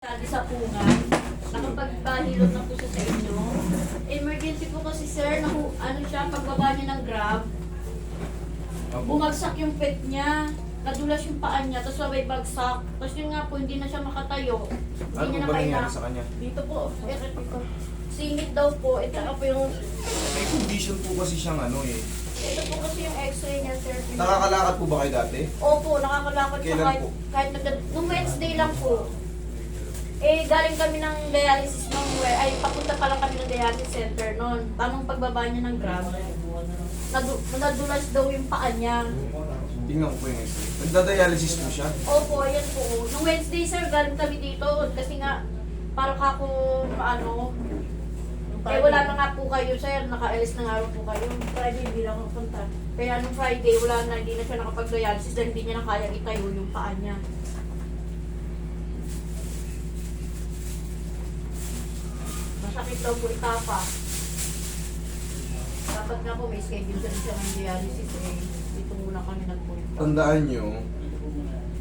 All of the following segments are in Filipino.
Sabi sa pungan, nakapagpahilot na po siya sa inyo. Emergency po kasi sir, ano siya, pagbaba niya ng grab, bumagsak yung pet niya, nadulas yung paan niya, tapos sabay bagsak. Tapos yun nga po, hindi na siya makatayo. Hindi Ano niya ba nangyari na sa kanya? Dito po, dito. Singit daw po, ito po yung, May condition po kasi siyang ano eh. ito po kasi yung x-ray niya sir. Nakakalakad po ba kayo dati? Opo, nakakalakad siya Kailan kahit, po? nung Wednesday lang po. Eh, galing kami ng dialysis papunta pa lang kami ng dialysis center noon. Tamang pagbaba niya ng grab, nadulas daw yung paa niya. Tingnan ko po yung x-ray. Nagda-dialysis po siya. Opo, ayan po. Nung Wednesday, sir, galing kami dito. Kasi nga, para kako, wala na nga po kayo, sir. Naka-alis na nga rin po kayo. Friday, hindi lang ako punta. Kaya nung Friday, wala na, hindi na siya nakapag-dialysis dahil hindi niya na kaya itayo yung paa niya. Masakit daw po itapa. Dapat nga po may schedule din siya ng dialysis eh. Dito muna kami nagpunta. Tandaan nyo,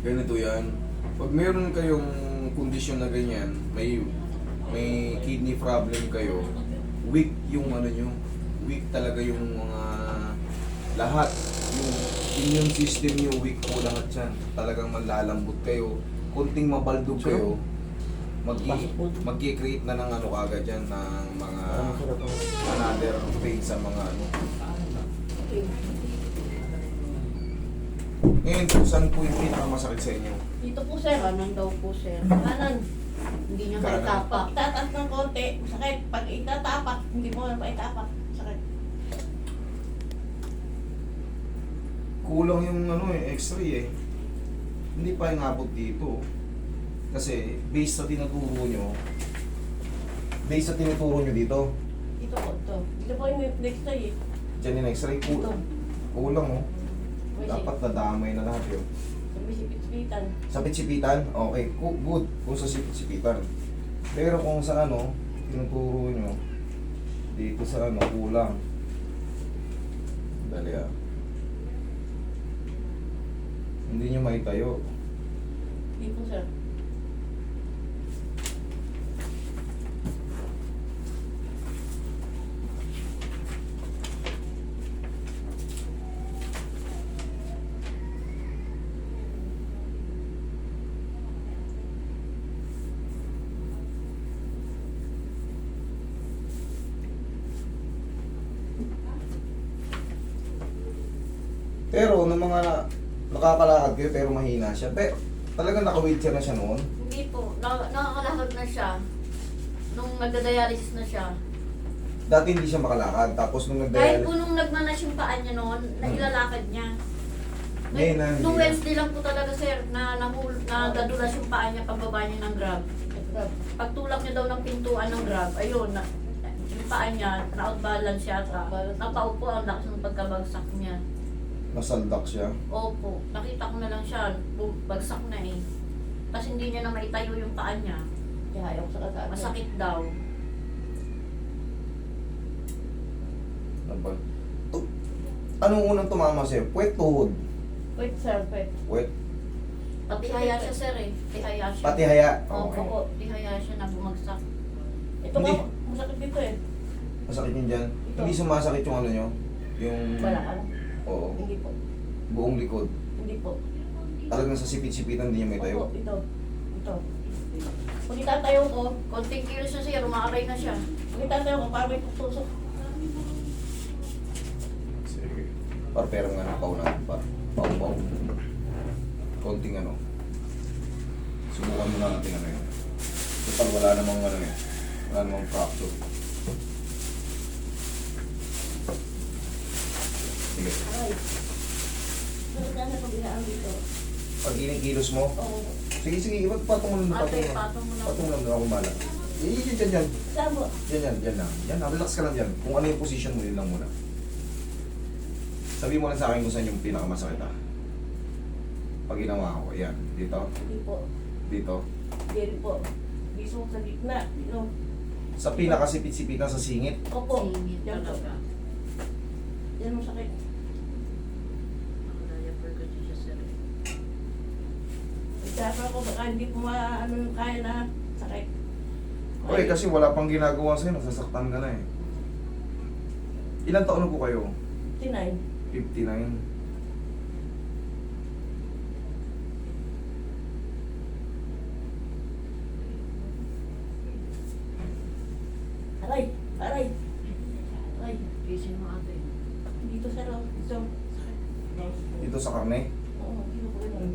ganito yan. Pag meron kayong kondisyon na ganyan, may kidney problem kayo, weak yung ano nyo, weak talaga yung mga lahat. Yung immune system nyo, weak po lahat yan. Talagang malalambot kayo. Kunting mabaldog kayo, mag-create na ng ano kagad yan, ng mga another pain sa mga ano. Ngayon po, saan po yung pinakamasakit sa inyo? Dito po sir, kanan daw po sir. Kanan. Hindi niya Kanan. maitapak. Itataas ng konti, masakit. Pag itatapak, hindi mo na maitapak, sakit. Kulang yung ano eh, x-ray eh. Hindi pa yung abot dito. Kasi based sa tinuturo nyo dito, Dito po, ito. Dito po yung next day eh. dyan yung x-ray, kulang oh. Dapat nadamay na lahat yun. Sabi si Pitsipitan. Sa pitsipitan, okay, good. Kung sa pitsipitan. Pero kung sa ano, tinuturo nyo, dito sa ano, kulang. Dali ah. Hindi nyo maitayo. Hindi po sir. Pero nung mga nakakalakad kayo pero mahina siya. Pero talagang naka-wheelchair na siya noon. Hindi po. Nakakalakad na siya. Nung nagda-dialysis na siya. Dati hindi siya makalakad. Tapos nung Kahit po nag-dialysis, nung nagmanas yung paa niya noon, nailalakad niya. Ngayon na, hindi Nung na. Wednesday lang po talaga sir, na nadadulas yung paa niya pagbaba niya ng grab. Pagtulak niya daw ng pintuan ng grab, ayun, yung paa niya, na-outbalance siya. Napaupo ang lakas ng pagkabagsak niya. nasaldak siya. Opo, nakita ko na lang siya, bagsak na eh. Tapos hindi niya na maitayo yung paa niya. Kaya ayaw ko sa kataan. Masakit daw. Anong unang tumama sa'yo? Puwet, tuhod. Wait sir, wait. Puwet, Tihaya siya sir eh. Tihaya siya. pati haya. Opo, po, tihaya siya na bumagsak. Ito Hindi. nga, masakit dito eh. Masakit yun dyan. Ito. Hindi sumasakit yung ano nyo? Yung... Balakang. Oo. Hindi po. Buong likod. Hindi po. Talagang sa sipit-sipitan hindi niya may tayo. Opo, ito. Ito. Pag itatayo ko, Konting kilos na siya, rumaaray na siya. pag itatayo ko, parang may tusok. Sige. Parang nga ng pau natin pa. Pau. Konting ano. Subukan muna natin ano yun. Total wala namang ano eh. Wala namang fracture. Sige. Ay. Bakit na pabilaan dito? Pag inikilos mo, Oo. sige, patong mo lang. Ate, patong mo na. Patong mo lang ako mala. Yan. Sabo. Yan lang. Yan, relax ka lang dyan. Kung ano yung position mo, yun lang muna. Sabi mo lang sa akin kung saan yung pinakamasakit ah. Pag ginawa ko, yan. Dito, Hindi po. dito. Hindi rin po. Mismo sa gitna. Dito. Sa pinakasipit-sipitan sa singit. Opo. Singit Yan po. talaga. Yan mo sakit. Diaper ko siya sir. Kaya ako baka hindi po maano kaya na Okay, kasi wala pang ginagawa sa'yo, nasasaktan ka na eh. Ilan taon na po kayo? 59. 59. Aray, aray. Aray, Kising mo ate. dito sa loob. Dito. Dito sa karne. Oo, dito po yun.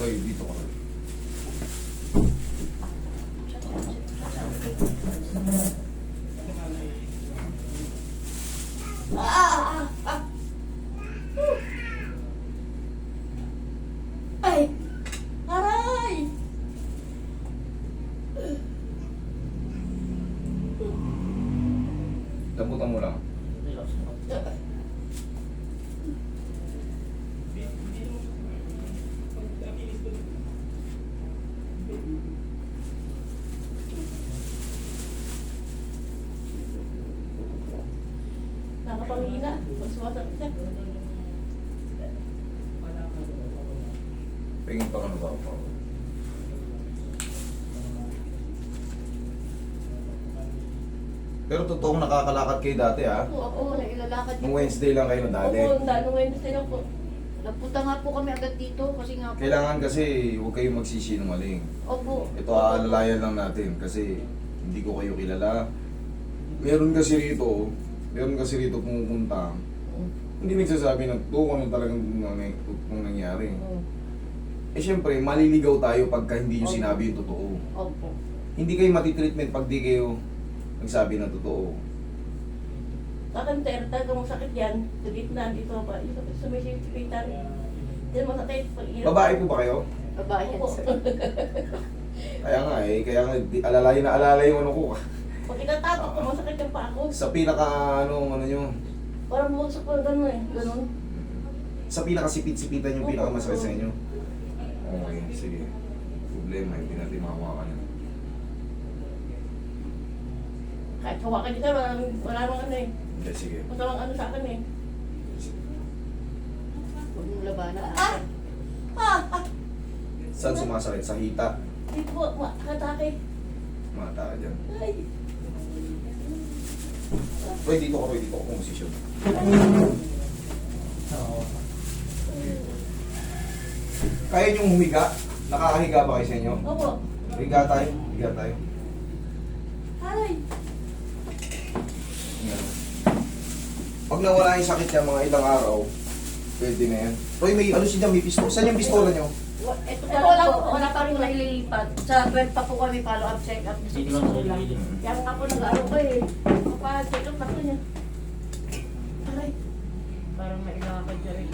Oy, dito ka rin. Ah! Ah! Ay! Aray! Lambutan mo lang. Nakapangina. Pag sumasakit siya. Pingin pa ka na ba ako? Pero totoong nakakalakad kayo dati ha? Oo, nailalakad Nung Wednesday lang kayo na dati. Oo, dano ngayon sila po. Napunta nga po kami agad dito kasi nga po. Kailangan kasi huwag kayong magsisinungaling. Opo. Ito aalalayan lang natin kasi hindi ko kayo kilala. Meron kasi rito pumupunta. Hindi nagsasabi ng to kung ano talagang kung nangyari. Oo. Eh syempre, maliligaw tayo pagka hindi nyo sinabi yung totoo. Opo. Hindi kayo matitreatment pag di kayo nagsabi ng totoo. Sa akin, talagang masakit yan. Sa gitna, dito pa. Sumisipitan. Yan masakit. Pag hirap. Babae po ba kayo? Babae yan, Opo. sir. Kaya nga alalay na alalay yung ano ko. Pag itatapos ko, masakit yung pa ako. Sa pinaka ano nyo, Parang bumagsak ko na gano'n eh. Gano'n. sa pinaka sipit-sipitan yung pinaka masakit sa inyo. Okay, sige. Problema, hindi natin makawakan yan. Kahit hawakan dito, wala namang ano eh. Okay, sige. Masamang ano sa akin eh. Huwag mong labanan. Ah! Ah! Ah! Saan sumasakit? Sa hita? Dito po, makatake. Mata ka dyan. Ay! Roy, dito ko, posisyon. Kaya niyong humiga? Nakakahiga ba kayo sa inyo? Opo. Higa tayo. Ay! Yan. Pag nawala yung sakit niya mga ilang araw, pwede na yan. Roy, may ano siya dyan, may pistola. Saan yung pistola niyo? Ito Ito wala lang po, po, wala pa rin naililipat. Sa 12 pa po kami follow up check up sa pistola lang. Kaya nga po nag-aro ko eh. Kapag-check up ako niya. Aray! Parang mailakad niya rin.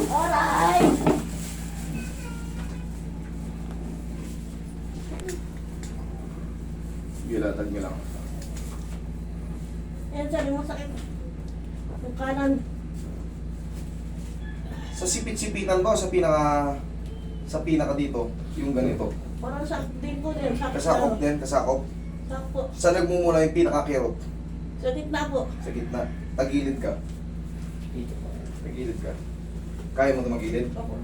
Aray! Gilatag niyo lang. Ayan sir, yung masakit. Yung kanan. Sa sipit-sipitan ba o sa pinaka dito, yung ganito? Parang sakit din po din. Sakit Kasakop na- din, kasakop. Sakit po. Sa nagmumula yung pinaka-kirot, Sa gitna po. sa gitna, tagilid ka. Tagilid ka. Kaya mo ito magilid? Opo.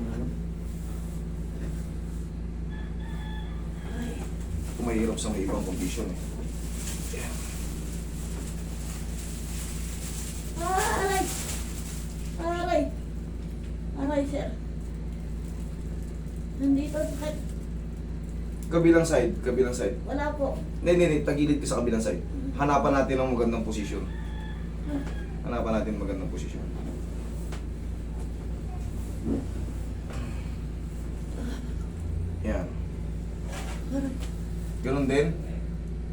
Kung mahirap sa may ibang condition eh. Aray! Aray! Aray sir. Nandito sakit. Kabilang side. Wala po. Hindi, tagilid ka sa kabilang side. Hanapan natin ang magandang posisyon. Hanapan natin ang magandang posisyon. Yan. Aray. Ganun din.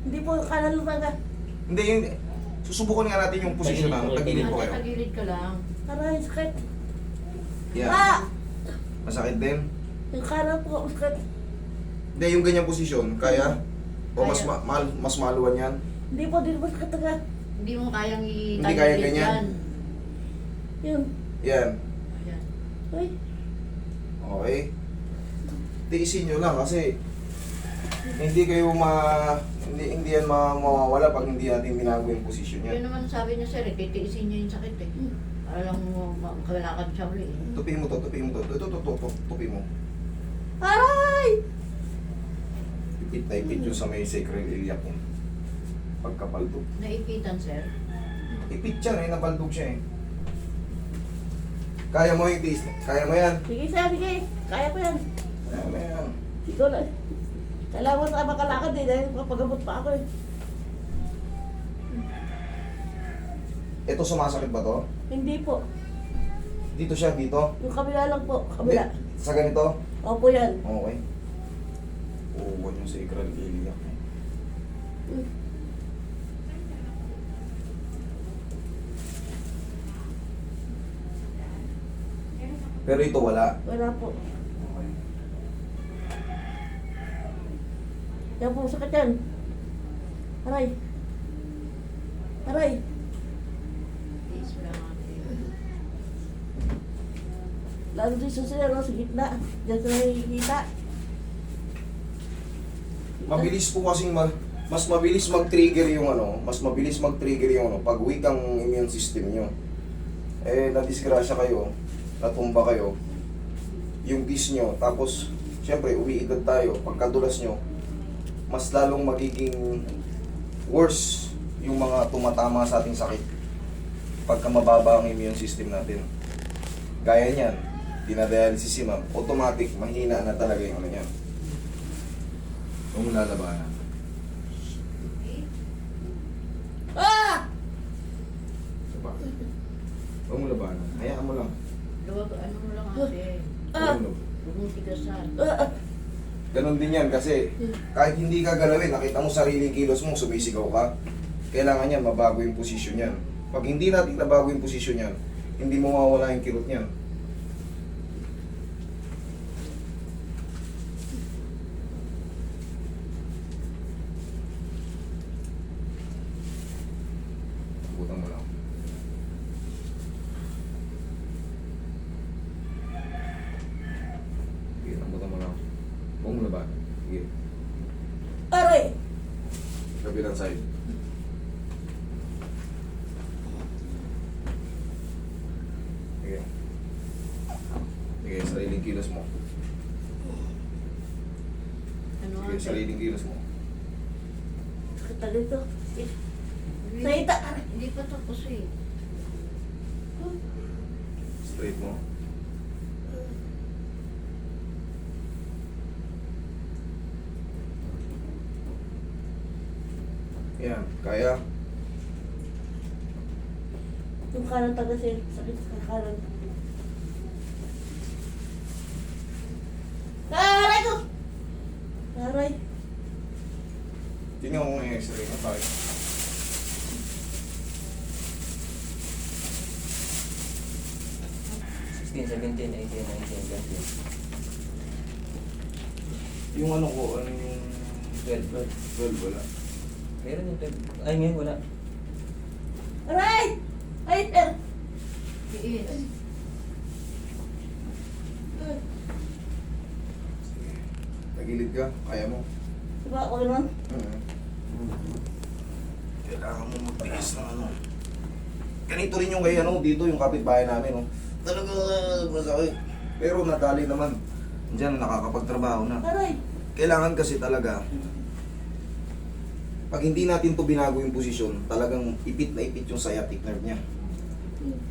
Hindi po kanan lumaga. Hindi, yung susubukan nga natin yung posisyon na tagilid po kayo. Tagilid ka lang. Aray, sakit. Yan. Ah! Masakit din. Yung kanan po, sakit. Hindi, yung ganyang posisyon, kaya? O mas, Kaya. mas maluwan yan? Hindi po, di po sakit agad. Hindi mo kayang Hindi kaya ganyan? Yun. Yan. Ayan. Uy, Okay? Tiisin nyo lang kasi hindi kayo hindi yan mawawala pag hindi natin binago yung posisyon Yun yan. naman sabi niya sir, titiisin niya yung sakit eh. Para lang makalakad siya ulit eh. Tupi mo to. Ito, tupi mo. aray! Ipit na ipit yung sa may sacral iliac niya. Pagkapaldog. Naipitan sir. Ipit yan eh, napaldog siya eh. Kaya mo yung tiis. Kaya mo yan. Sige, sir, sige. Kaya ko yan. Kaya mo yan. Ikaw na. Kailangan mo sa makalakad eh, dahil kapagamot pa ako eh. Ito sumasakit ba to? Hindi po. Dito siya, dito? Yung kabila lang po. Kabila. Sa ganito? Opo yan. Okay. Uwan yung sacral iliac niya. Pero ito wala. Wala po. Okay. Kaya po, sakit yan. Aray. Aray. Tiis lang ate. Lalo din sa sir, sa gitna. Diyan sa nakikita. Mabilis po kasing mas mabilis mag-trigger yung pag weak ang immune system nyo. Eh, nadisgrasya kayo, natumba kayo, yung dis nyo, tapos, syempre, umiidad tayo, pagkadulas nyo, mas lalong magiging worse yung mga tumatama sa ating sakit pagka mababa ang immune system natin. Gaya niyan, dinadialysis si ma'am, automatic, mahina na talaga yung ano niyan. Huwag mo lalabanan. Ah! Diba? Huwag mo labanan. Hayaan mo lang. Luwag, ano mo lang ate. Ah! Huwag mo. Huwag mong tigasan. Ganon din yan kasi kahit hindi ka galawin, nakita mo sariling kilos mo, sumisigaw ka, kailangan yan, mabago yung posisyon yan. Pag hindi natin nabago yung posisyon yan, hindi mo mawawala yung kirot niyan. Butang mo lang. Sige, tambutan mo lang. Huwag mo laban. Sige. Aray! Kabilang side. Sige. Sige, sariling kilos mo. Ano Sige, ate? sariling kilos mo. Sakit na dito. Hindi- Sa ita. Hindi pa tapos eh. Straight mo. Yan, kaya. Yung kanan taga sir. Sakit sa kanan. Aray ko! Aray. Tingnan mo yung x-ray mo, bakit? Yung ano ko, ano yung 12 wala. Meron yung 12. Ay, ngayon wala. Aray! Ay, sir! Tiis. Sige. Tagilid ka, kaya mo. Diba ako naman? Kailangan mo magtiis ng ano. Ganito rin yung kay ano, dito yung kapitbahay namin, no. Talaga masakit. Pero nadali naman. Diyan nakakapagtrabaho na. Aray! Kailangan kasi talaga, pag hindi natin to binago yung posisyon, talagang ipit na ipit yung sciatic nerve niya.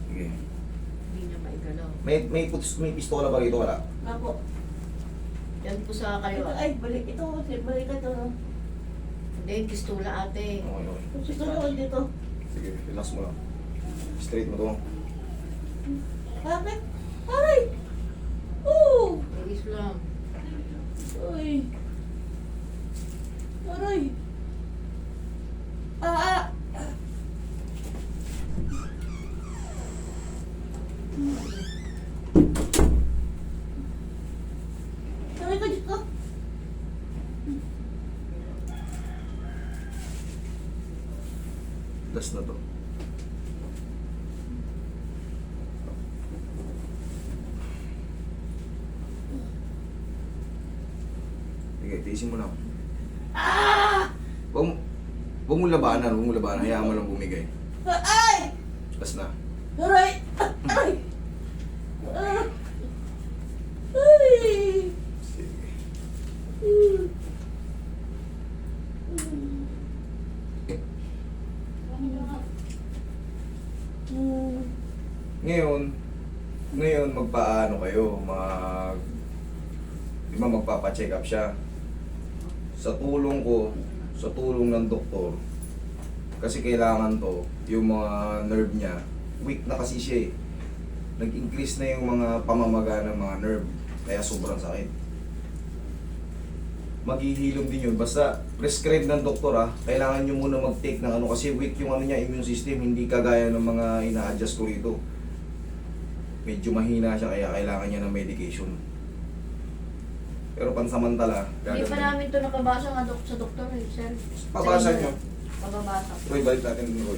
Sige. Hindi niya maigalaw. May pistola ba rito? Wala. Ako. Yan po sa kayo. Ay, balik ito. Balik ka ito. Hindi, pistula ate. Okay, okay. Gusto ko dito. Sige, relax mo lang. Straight mo to. Bakit? Aray! Oo! Tiis lang. Uy! Aray! Ah! Aray ka dito! Last na to. Okay, tiisin mo lang. Ah! Huwag mo labanan, hayaan mo lang bumigay. Ay! Bas na. Aray! Ay! Ah! Ay! Sige. Ngayon magpaano kayo, di ba magpapa-check up siya. Sa tulong ko, sa tulong ng doktor, kasi kailangan to, yung mga nerve niya, weak na kasi siya eh. Nag-increase na yung mga pamamaga ng mga nerve, kaya sobrang sakit. Maghihilom din yun, basta prescribe ng doktor kailangan nyo muna mag-take ng ano, kasi weak yung ano niya, immune system, hindi kagaya ng mga ina-adjust ko rito. Medyo mahina siya, kaya kailangan niya ng medication. Pero pansamantala, Hindi pa gagawin. namin ito nakabasa nga sa doktor eh, sir. Pabasa nyo. Pababasa. Roy, balik natin din, Roy.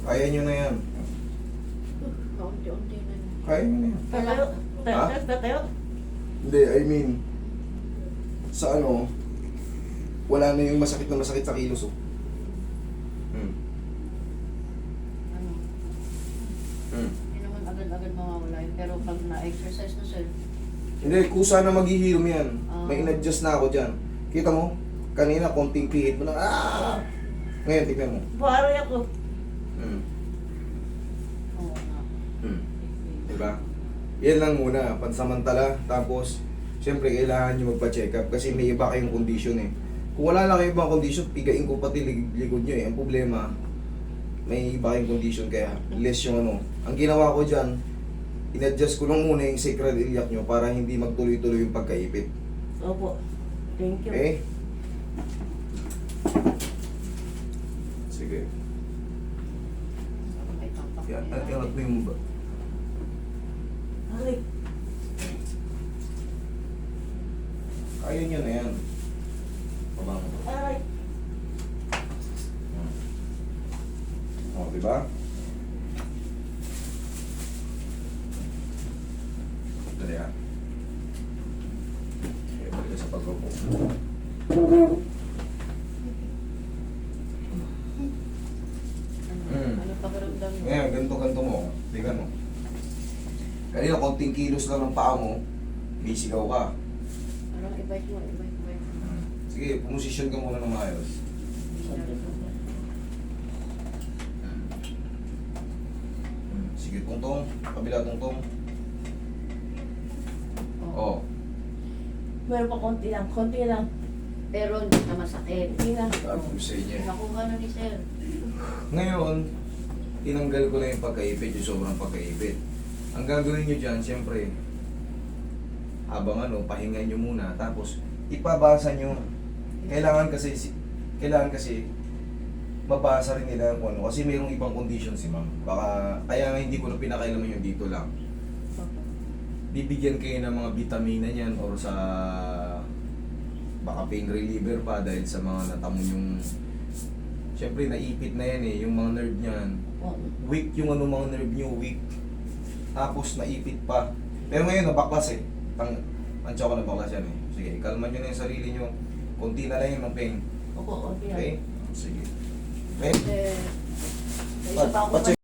Kaya nyo na yan. Kaunti-unti na. Kaya nyo na yan. Tatayo. Ha? Tatayo. Hindi, I mean, sa ano, wala na yung masakit na masakit sa kilos, oh. Ano, hindi naman agad-agad mawawala yun. Pero pag na-exercise na sir, Hindi, kusa na maghihilom yan. Ah. May in-adjust na ako dyan. Kita mo? Kanina, konting pihit mo na, Ngayon, tignan mo. Buharoy ako. oo nga. Diba? Yan lang muna, pansamantala. Tapos, siyempre, kailangan nyo magpa-check up kasi may iba kayong condition eh. Kung wala lang kayong ibang condition, pigain ko pati likod nyo eh. Ang problema, may iba kayong condition kaya less yung ano. Ang ginawa ko dyan, in-adjust ko lang muna yung sacral iliac nyo para hindi magtuloy-tuloy yung pagkaipit. Opo. Thank you. Okay? Sige. Ay, tapak. Yan, angat mo yung... Aray. Kaya nyo na yan. Pabango. Aray. O, diba? Dali Okay, balik ka sa pagrupo. Ano pakiramdam mo? Ngayon, ganito mo. Tingnan mo. Kanina, konting kilos lang ng paa mo, may sigaw ka. Parang i-bite mo. Sige, pumusisyon ka muna ng maayos. Sige, tungtong. Kabila tungtong. Oh. Meron pa konti lang. Konti lang. Pero hindi na masakit. Hindi na. Sabi ko sa inyo. Nakuha na ni sir. Ngayon, tinanggal ko na yung pagkaipit, yung sobrang pagkaipit. Ang gagawin nyo dyan, siyempre, habang ano, pahinga nyo muna, tapos ipabasa nyo. Kailangan kasi mabasa rin nila kung ano, kasi mayroong ibang condition si ma'am. Baka, kaya nga hindi ko na pinakailaman yung dito lang. Bibigyan kayo ng mga vitamina niyan or sa baka pain reliever pa dahil sa mga natamo yung siyempre naipit na yan eh, yung mga nerve niyan. Weak yung ano mga nerve nyo, weak. Tapos naipit pa. Pero ngayon nabaklas eh. Tansya ko nabaklas yan eh. Sige, kalman nyo na yung sarili nyo. Kunti na lang yung pain. Opo, konti lang. Okay? Sige. Okay? Kasi, sa isa pa ako Pa-check